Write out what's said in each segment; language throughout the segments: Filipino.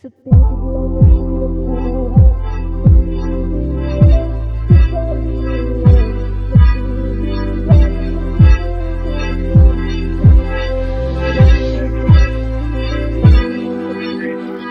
Sa titig lang ang nakuha.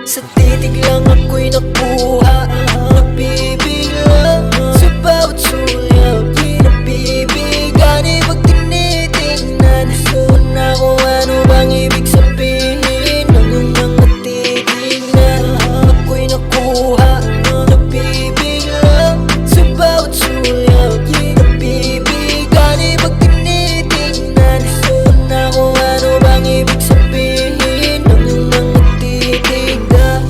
Sa titig lang ako'y nakuha. Nagpipigla sa bawat sulyap. Pinapibigan, ibang tinitingnan. Isuon na kung ano bang ibig sabihin ng iyong mga titig na ako'y nakuha. Nagpipigla sa bawat sulyap. Pinapibigan, ibang tinitingnan. Isuon na kung ano bang ibig sabihin ng iyong mga titig na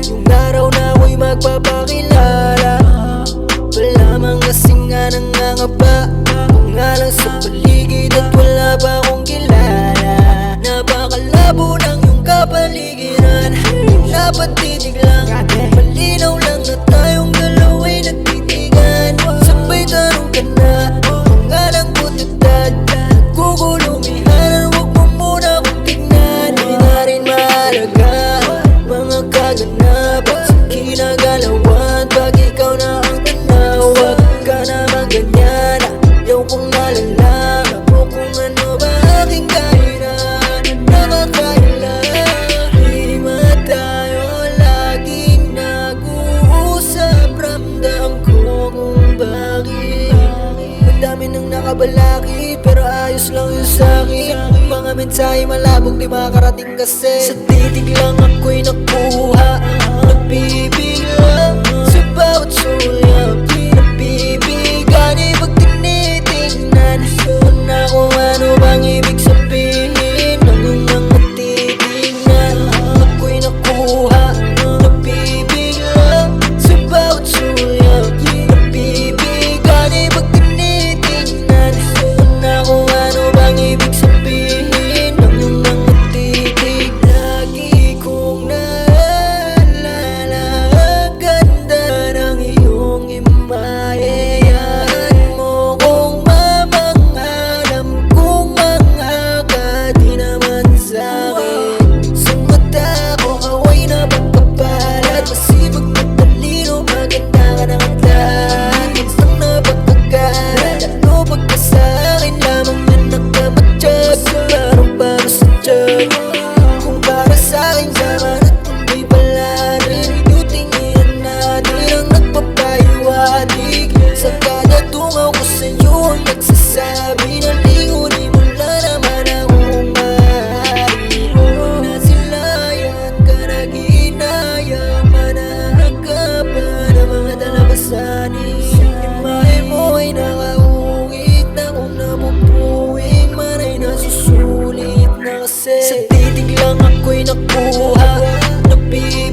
yung araw na ako'y magpapakilala. Wala mang kasing nga nangangapa. Pangalan sa paligid at wala pa akong kilala. Napakalabo ng iyong kapaligiran. Dapat titig lang, malinaw lang na tayong dalawa'y nagtitigan. Sabay tanong ka na, pangalan ko tutad. Nagugulumihan, huwag mo muna akong tignan. Di na rin mahalaga mga kaganapan sa kinagalawan. Pag ikaw na ang tanaw, huwag ka naman ganyan. Ayaw kong malalaman mo kung ano ba aking kainan. Nakakailan, di ba tayo laging nag-uusap? Ramdam ko kung bakit madami nang nakabalaki, pero ayos lang yun sa'kin. Mga mensahe malabog di makarating kasi sa titig lang ako'y nakuha. Nagpipigla sa bawat sulyap. Pinapibigan, ibang tinitingnan. Isuon na kung ano bang ibig sabihin ng iyong mga titig na ako'y nakuha. Nagpipigla sa bawat sulyap. Pinapibigan, ibang tinitingnan. Isuon na kung ano bang ibig sabihin ng iyong mga titig. Lagi kong naalala ang ganda ng iyong imahe. Hayaan mo kong mamanghalam kung mangha ka di naman sa'kin. Sa mata ko away na pagkapalat. Masibag na talino, maganda ka ng lahat. Isang napagkakalat, ano pagka sa'kin lamang yan nagkamatsyag. Parang para sa tiyan, kung para sa'kin sama at hindi pala rin. Yung tinginan natin ang nagpapahiwatig. Sa kada tungaw ko sa'yo ang nagsasabi na lingunin mo na naman akong maaari. Nasilayan ka na ginaya, manahagapan ang mga dalabasanin. Imahe mo ay nakauwit na kung napupuwing man ay nasusulit na kasi sa titig lang ako'y nakuha. Nagpipigla